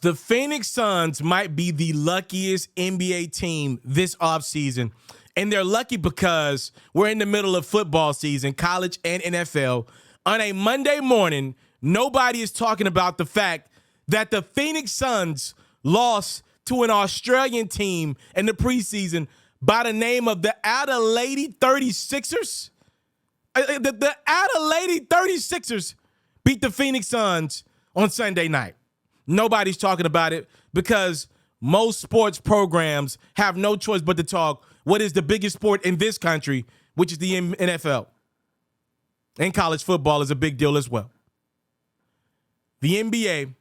The Phoenix Suns might be the luckiest NBA team this offseason. And they're lucky because we're in the middle of football season, college and NFL. On a Monday morning, nobody is talking about the fact that the Phoenix Suns lost to an Australian team in the preseason by the name of the Adelaide 36ers. The Adelaide 36ers beat the Phoenix Suns on Sunday night. Nobody's talking about it because most sports programs have no choice but to talk what is the biggest sport in this country, which is the NFL. And college football is a big deal as well. The NBA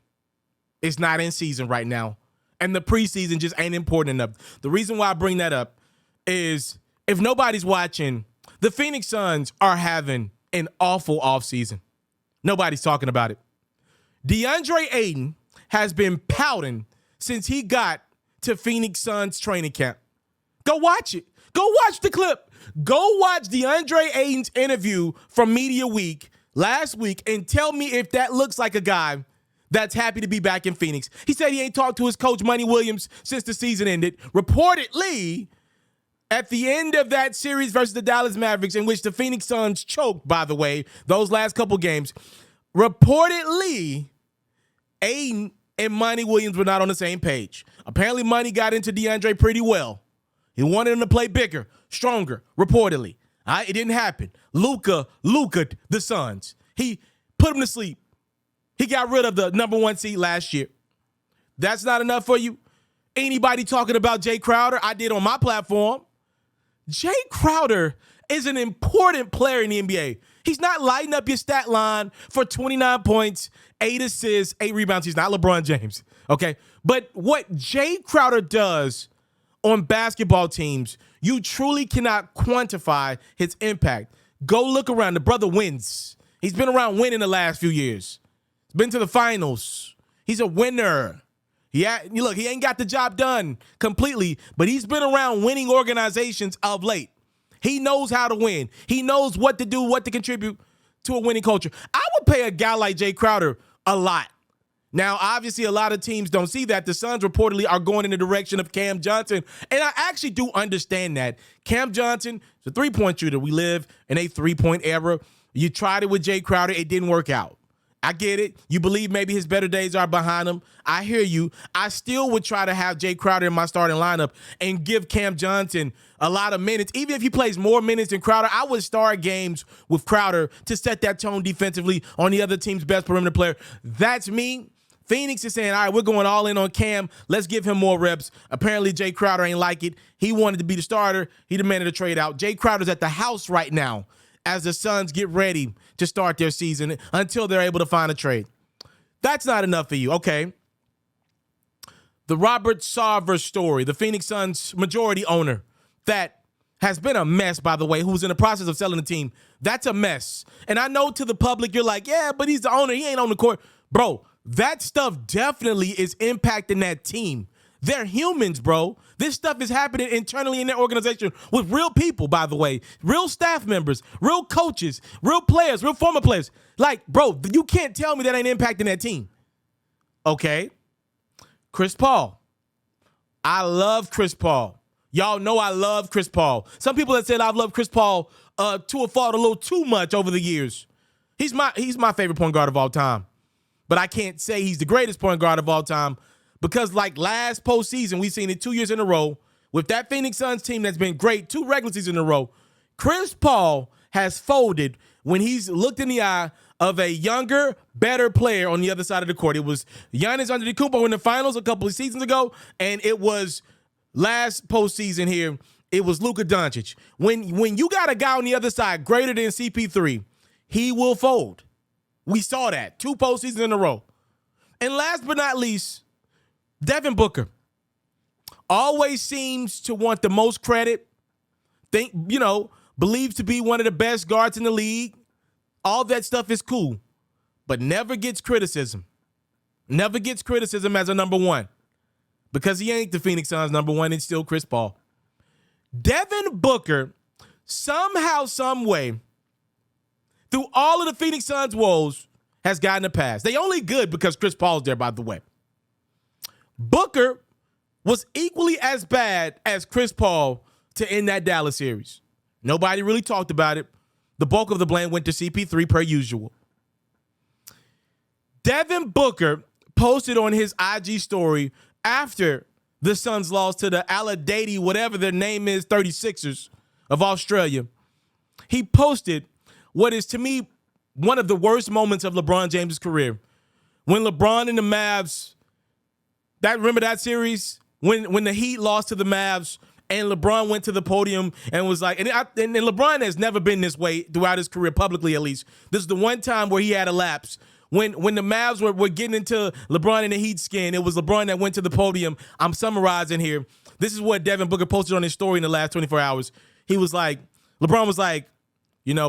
is not in season right now, and the preseason just ain't important enough. The reason why I bring that up is if nobody's watching, the Phoenix Suns are having an awful offseason. Nobody's talking about it. DeAndre Ayton has been pouting since he got to Phoenix Suns training camp. Go watch it. Go watch the clip. Go watch DeAndre Ayton's interview from Media Week last week and tell me if that looks like a guy that's happy to be back in Phoenix. He said he ain't talked to his coach, Monty Williams, since the season ended. Reportedly, at the end of that series versus the Dallas Mavericks, in which the Phoenix Suns choked, by the way, those last couple games, reportedly, Ayton and Monty Williams were not on the same page. Apparently, Monty got into DeAndre pretty well. He wanted him to play bigger, stronger, reportedly. It didn't happen. Luka the Suns. He put him to sleep. He got rid of the number 1 seed last year. That's not enough for you? Anybody talking about Jay Crowder? I did on my platform. Jay Crowder is an important player in the NBA. He's not lighting up your stat line for 29 points, 8 assists, 8 rebounds. He's not LeBron James, okay? But what Jay Crowder does on basketball teams, you truly cannot quantify his impact. Go look around. The brother wins. He's been around winning the last few years. He's been to the finals. He's a winner. Look, he ain't got the job done completely, but he's been around winning organizations of late. He knows how to win. He knows what to do, what to contribute to a winning culture. I would pay a guy like Jay Crowder a lot. Now, obviously, a lot of teams don't see that. The Suns reportedly are going in the direction of Cam Johnson, and I actually do understand that. Cam Johnson is a three-point shooter. We live in a three-point era. You tried it with Jay Crowder. It didn't work out. I get it. You believe maybe his better days are behind him. I hear you. I still would try to have Jay Crowder in my starting lineup and give Cam Johnson a lot of minutes. Even if he plays more minutes than Crowder, I would start games with Crowder to set that tone defensively on the other team's best perimeter player. That's me. Phoenix is saying, all right, we're going all in on Cam. Let's give him more reps. Apparently, Jay Crowder ain't like it. He wanted to be the starter. He demanded a trade out. Jay Crowder's at the house right now as the Suns get ready to start their season until they're able to find a trade. That's not enough for you. Okay. The Robert Sarver story, the Phoenix Suns majority owner that has been a mess, by the way, who's in the process of selling the team. That's a mess. And I know to the public, you're like, yeah, but he's the owner. He ain't on the court. Bro, that stuff definitely is impacting that team. They're humans, bro. This stuff is happening internally in their organization with real people, by the way. Real staff members, real coaches, real players, real former players. Like, bro, you can't tell me that ain't impacting that team. Okay. Chris Paul. I love Chris Paul. Y'all know I love Chris Paul. Some people have said I've loved Chris Paul to a fault a little too much over the years. He's my favorite point guard of all time. But I can't say he's the greatest point guard of all time because like last postseason, we've seen it 2 years in a row with that Phoenix Suns team that's been great 2 regular seasons in a row. Chris Paul has folded when he's looked in the eye of a younger, better player on the other side of the court. It was Giannis Antetokounmpo in the finals a couple of seasons ago, and it was last postseason here, it was Luka Doncic. When you got a guy on the other side greater than CP3, he will fold. We saw that 2 postseasons in a row. And last but not least, Devin Booker always seems to want the most credit. Believes to be one of the best guards in the league. All that stuff is cool, but never gets criticism. Never gets criticism as a number 1 because he ain't the Phoenix Suns number 1. It's still Chris Paul. Devin Booker, somehow, some way, through all of the Phoenix Suns woes, has gotten a pass. They only good because Chris Paul's there, by the way. Booker was equally as bad as Chris Paul to end that Dallas series. Nobody really talked about it. The bulk of the blame went to CP3 per usual. Devin Booker posted on his IG story after the Suns lost to the Aladady, whatever their name is, 36ers of Australia. He posted what is, to me, one of the worst moments of LeBron James' career. When LeBron and the Mavs, remember that series? When the Heat lost to the Mavs and LeBron went to the podium and was like, and LeBron has never been this way throughout his career, publicly at least. This is the one time where he had a lapse. When the Mavs were getting into LeBron and the Heat skin, it was LeBron that went to the podium. I'm summarizing here. This is what Devin Booker posted on his story in the last 24 hours. He was like, LeBron was like,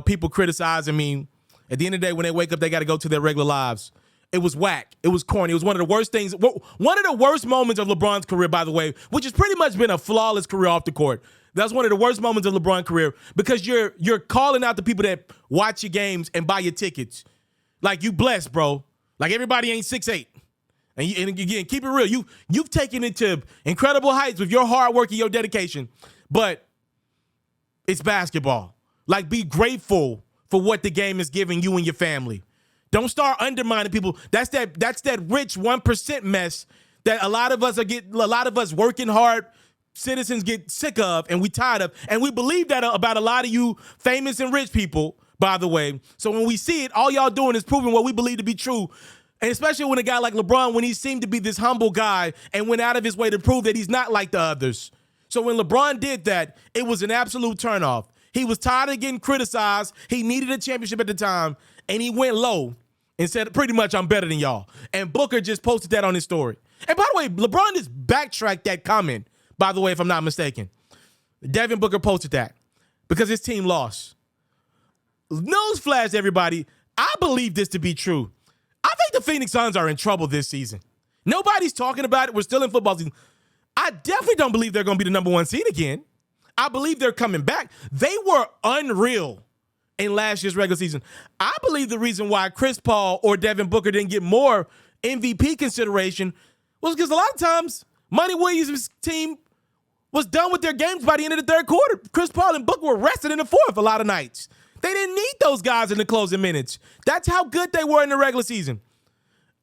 people criticizing me. At the end of the day, when they wake up, they got to go to their regular lives. It was whack. It was corny. It was one of the worst things. One of the worst moments of LeBron's career, by the way, which has pretty much been a flawless career off the court. That's one of the worst moments of LeBron's career because you're calling out the people that watch your games and buy your tickets. Like, you blessed, bro. Like, everybody ain't 6'8". And again, keep it real. You've taken it to incredible heights with your hard work and your dedication. But it's basketball. Like, be grateful for what the game is giving you and your family. Don't start undermining people. That's that rich 1% mess that a lot of us working hard citizens get sick of and we tired of. And we believe that about a lot of you famous and rich people, by the way. So when we see it, all y'all doing is proving what we believe to be true. And especially when a guy like LeBron, when he seemed to be this humble guy and went out of his way to prove that he's not like the others. So when LeBron did that, it was an absolute turnoff. He was tired of getting criticized. He needed a championship at the time, and he went low and said, pretty much, I'm better than y'all. And Booker just posted that on his story. And by the way, LeBron just backtracked that comment, by the way, if I'm not mistaken. Devin Booker posted that because his team lost. Newsflash, everybody, I believe this to be true. I think the Phoenix Suns are in trouble this season. Nobody's talking about it. We're still in football season. I definitely don't believe they're going to be the number one seed again. I believe they're coming back. They were unreal in last year's regular season. I believe the reason why Chris Paul or Devin Booker didn't get more MVP consideration was because a lot of times Monty Williams' team was done with their games by the end of the third quarter. Chris Paul and Booker were rested in the fourth a lot of nights. They didn't need those guys in the closing minutes. That's how good they were in the regular season.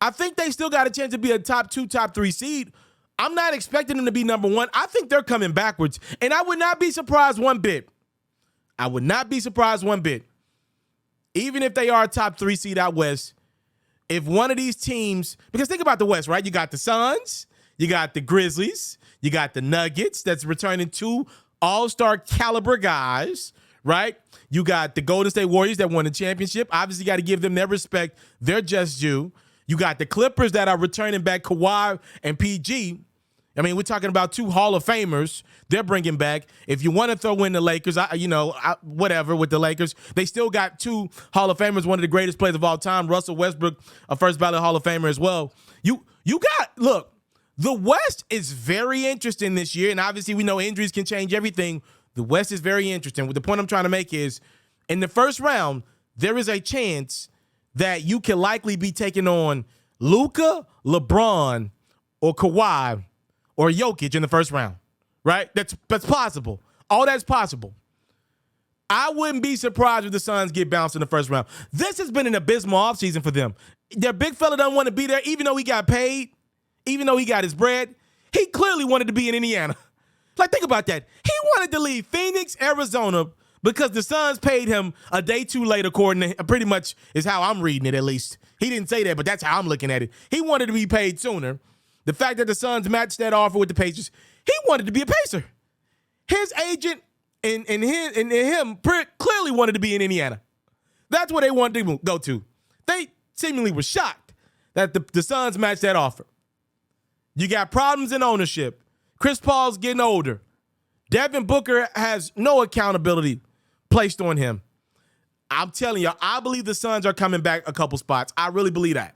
I think they still got a chance to be a top 2, top 3 seed. I'm not expecting them to be number 1. I think they're coming backwards. And I would not be surprised one bit. I would not be surprised one bit. Even if they are a top 3 seed out west, if one of these teams, because think about the West, right? You got the Suns, you got the Grizzlies, you got the Nuggets that's returning 2 all-star caliber guys, right? You got the Golden State Warriors that won the championship. Obviously, got to give them their respect. They're just due. You got the Clippers that are returning back Kawhi and PG. I mean, we're talking about 2 Hall of Famers they're bringing back. If you want to throw in the Lakers, whatever with the Lakers, they still got 2 Hall of Famers, one of the greatest players of all time, Russell Westbrook, a first ballot Hall of Famer as well. Look, the West is very interesting this year, and obviously we know injuries can change everything. The West is very interesting. The point I'm trying to make is, in the first round, there is a chance that you can likely be taking on Luka, LeBron, or Kawhi, or Jokic in the first round, right? That's possible. All that's possible. I wouldn't be surprised if the Suns get bounced in the first round. This has been an abysmal offseason for them. Their big fella doesn't want to be there, even though he got paid, even though he got his bread. He clearly wanted to be in Indiana. Like, think about that. He wanted to leave Phoenix, Arizona, because the Suns paid him a day too late, according to pretty much is how I'm reading it, at least. He didn't say that, but that's how I'm looking at it. He wanted to be paid sooner. The fact that the Suns matched that offer with the Pacers, he wanted to be a Pacer. His agent and him clearly wanted to be in Indiana. That's where they wanted to go to. They seemingly were shocked that the Suns matched that offer. You got problems in ownership. Chris Paul's getting older. Devin Booker has no accountability placed on him. I'm telling you, I believe the Suns are coming back a couple spots. I really believe that.